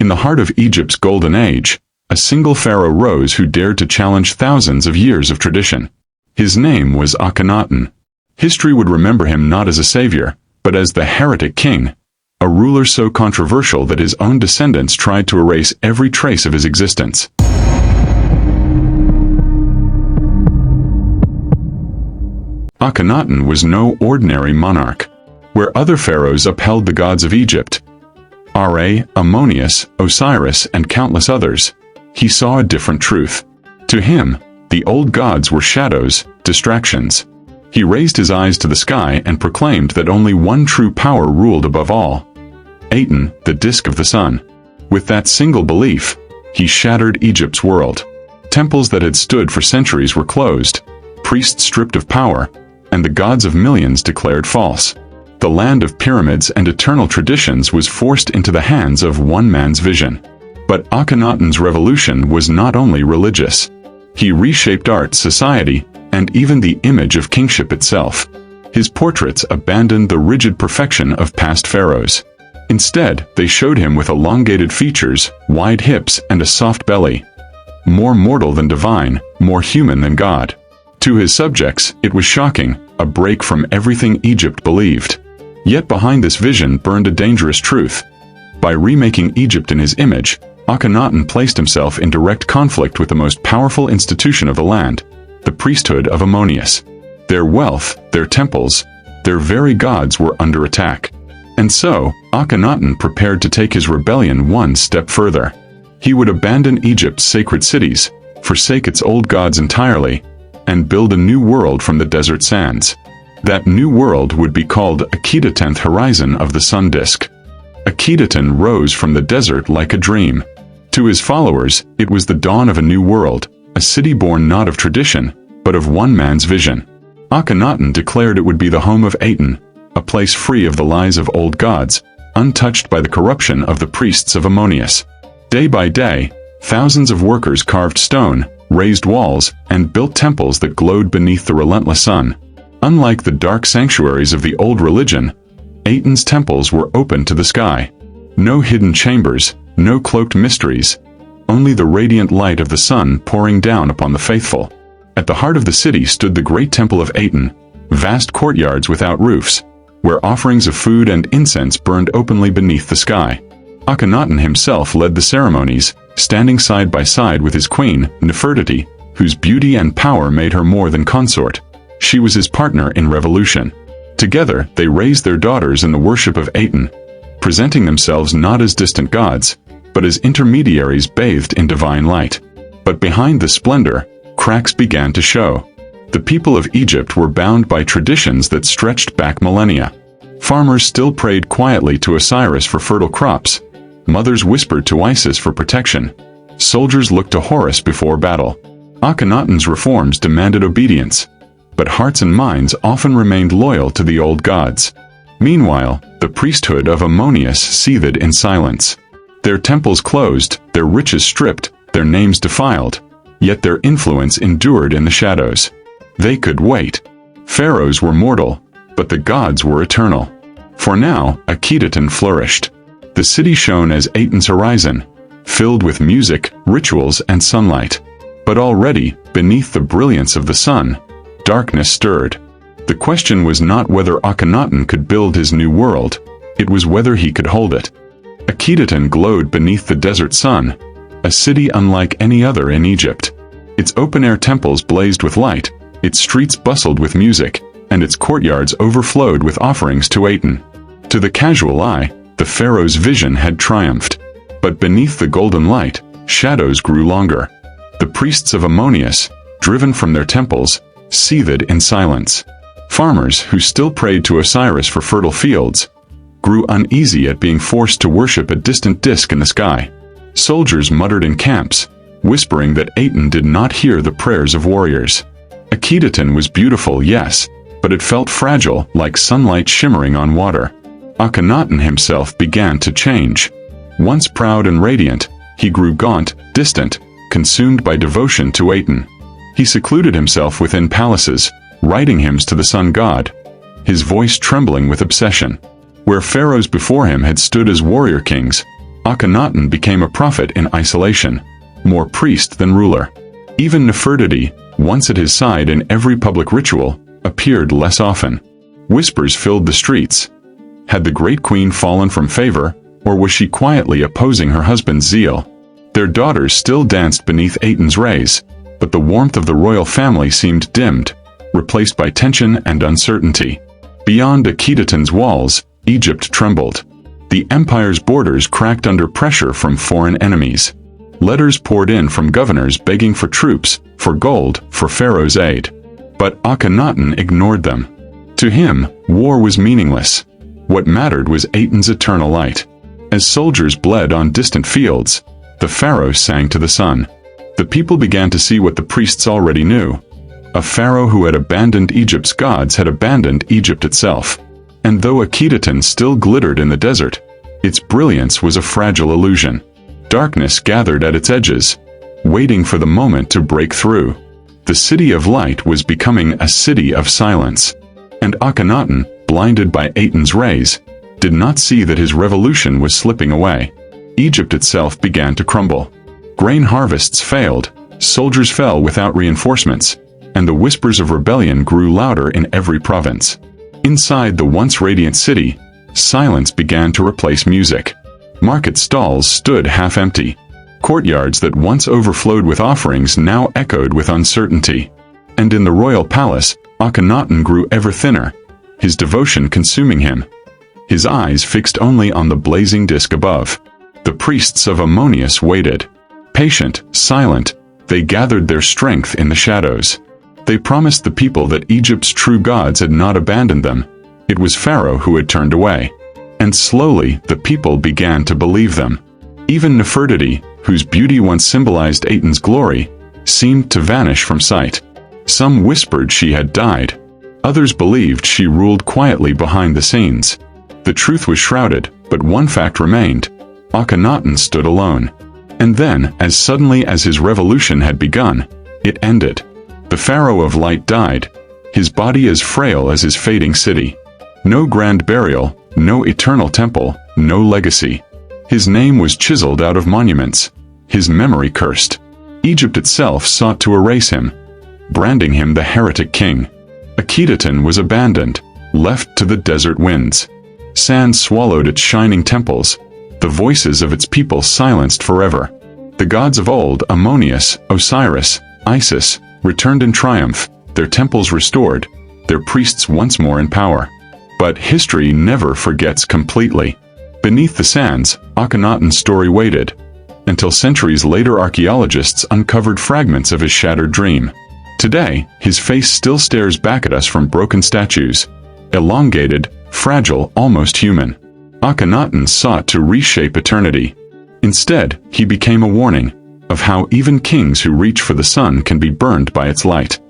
In the heart of Egypt's golden age, a single pharaoh rose who dared to challenge thousands of years of tradition. His name was Akhenaten. History would remember him not as a savior, but as the heretic king, a ruler so controversial that his own descendants tried to erase every trace of his existence. Akhenaten was no ordinary monarch. Where other pharaohs upheld the gods of Egypt, Ra, Ammonius, Osiris, and countless others, he saw a different truth. To him, the old gods were shadows, distractions. He raised his eyes to the sky and proclaimed that only one true power ruled above all: Aten, the disk of the sun. With that single belief, he shattered Egypt's world. Temples that had stood for centuries were closed, priests stripped of power, and the gods of millions declared false. The land of pyramids and eternal traditions was forced into the hands of one man's vision. But Akhenaten's revolution was not only religious. He reshaped art, society, and even the image of kingship itself. His portraits abandoned the rigid perfection of past pharaohs. Instead, they showed him with elongated features, wide hips, and a soft belly. More mortal than divine, more human than God. To his subjects, it was shocking, a break from everything Egypt believed. Yet behind this vision burned a dangerous truth. By remaking Egypt in his image, Akhenaten placed himself in direct conflict with the most powerful institution of the land, the priesthood of Ammonius. Their wealth, their temples, their very gods were under attack. And so, Akhenaten prepared to take his rebellion one step further. He would abandon Egypt's sacred cities, forsake its old gods entirely, and build a new world from the desert sands. That new world would be called Akhenaten's horizon of the sun disk. Akhenaten rose from the desert like a dream. To his followers, it was the dawn of a new world, a city born not of tradition, but of one man's vision. Akhenaten declared it would be the home of Aten, a place free of the lies of old gods, untouched by the corruption of the priests of Ammonius. Day by day, thousands of workers carved stone, raised walls, and built temples that glowed beneath the relentless sun. Unlike the dark sanctuaries of the old religion, Aten's temples were open to the sky. No hidden chambers, no cloaked mysteries, only the radiant light of the sun pouring down upon the faithful. At the heart of the city stood the great temple of Aten, vast courtyards without roofs, where offerings of food and incense burned openly beneath the sky. Akhenaten himself led the ceremonies, standing side by side with his queen, Nefertiti, whose beauty and power made her more than consort. She was his partner in revolution. Together, they raised their daughters in the worship of Aten, presenting themselves not as distant gods, but as intermediaries bathed in divine light. But behind the splendor, cracks began to show. The people of Egypt were bound by traditions that stretched back millennia. Farmers still prayed quietly to Osiris for fertile crops. Mothers whispered to Isis for protection. Soldiers looked to Horus before battle. Akhenaten's reforms demanded obedience, but hearts and minds often remained loyal to the old gods. Meanwhile, the priesthood of Ammonius seethed in silence. Their temples closed, their riches stripped, their names defiled, yet their influence endured in the shadows. They could wait. Pharaohs were mortal, but the gods were eternal. For now, Akhenaten flourished. The city shone as Aten's horizon, filled with music, rituals, and sunlight. But already, beneath the brilliance of the sun, darkness stirred. The question was not whether Akhenaten could build his new world, it was whether he could hold it. Akhenaten glowed beneath the desert sun, a city unlike any other in Egypt. Its open-air temples blazed with light, its streets bustled with music, and its courtyards overflowed with offerings to Aten. To the casual eye, the pharaoh's vision had triumphed. But beneath the golden light, shadows grew longer. The priests of Ammonius, driven from their temples, seethed in silence. Farmers, who still prayed to Osiris for fertile fields, grew uneasy at being forced to worship a distant disk in the sky. Soldiers muttered in camps, whispering that Aten did not hear the prayers of warriors. Akhenaten was beautiful, yes, but it felt fragile, like sunlight shimmering on water. Akhenaten himself began to change. Once proud and radiant, he grew gaunt, distant, consumed by devotion to Aten. He secluded himself within palaces, writing hymns to the sun god, his voice trembling with obsession. Where pharaohs before him had stood as warrior kings, Akhenaten became a prophet in isolation, more priest than ruler. Even Nefertiti, once at his side in every public ritual, appeared less often. Whispers filled the streets. Had the great queen fallen from favor, or was she quietly opposing her husband's zeal? Their daughters still danced beneath Aten's rays, but the warmth of the royal family seemed dimmed, replaced by tension and uncertainty. Beyond Akhenaten's walls, Egypt trembled. The empire's borders cracked under pressure from foreign enemies. Letters poured in from governors begging for troops, for gold, for Pharaoh's aid. But Akhenaten ignored them. To him, war was meaningless. What mattered was Aten's eternal light. As soldiers bled on distant fields, the pharaoh sang to the sun. The people began to see what the priests already knew. A pharaoh who had abandoned Egypt's gods had abandoned Egypt itself. And though Akhenaten still glittered in the desert, its brilliance was a fragile illusion. Darkness gathered at its edges, waiting for the moment to break through. The city of light was becoming a city of silence. And Akhenaten, blinded by Aten's rays, did not see that his revolution was slipping away. Egypt itself began to crumble. Grain harvests failed, soldiers fell without reinforcements, and the whispers of rebellion grew louder in every province. Inside the once radiant city, silence began to replace music. Market stalls stood half-empty. Courtyards that once overflowed with offerings now echoed with uncertainty. And in the royal palace, Akhenaten grew ever thinner, his devotion consuming him. His eyes fixed only on the blazing disk above. The priests of Ammonius waited. Patient, silent, they gathered their strength in the shadows. They promised the people that Egypt's true gods had not abandoned them. It was Pharaoh who had turned away. And slowly, the people began to believe them. Even Nefertiti, whose beauty once symbolized Aten's glory, seemed to vanish from sight. Some whispered she had died. Others believed she ruled quietly behind the scenes. The truth was shrouded, but one fact remained. Akhenaten stood alone. And then, as suddenly as his revolution had begun, it ended. The Pharaoh of Light died, his body as frail as his fading city. No grand burial, no eternal temple, no legacy. His name was chiseled out of monuments, his memory cursed. Egypt itself sought to erase him, branding him the heretic king. Akhenaten was abandoned, left to the desert winds. Sand swallowed its shining temples, the voices of its people silenced forever. The gods of old, Ammonius, Osiris, Isis, returned in triumph, their temples restored, their priests once more in power. But history never forgets completely. Beneath the sands, Akhenaten's story waited, until centuries later archaeologists uncovered fragments of his shattered dream. Today, his face still stares back at us from broken statues, elongated, fragile, almost human. Akhenaten sought to reshape eternity. Instead, he became a warning of how even kings who reach for the sun can be burned by its light.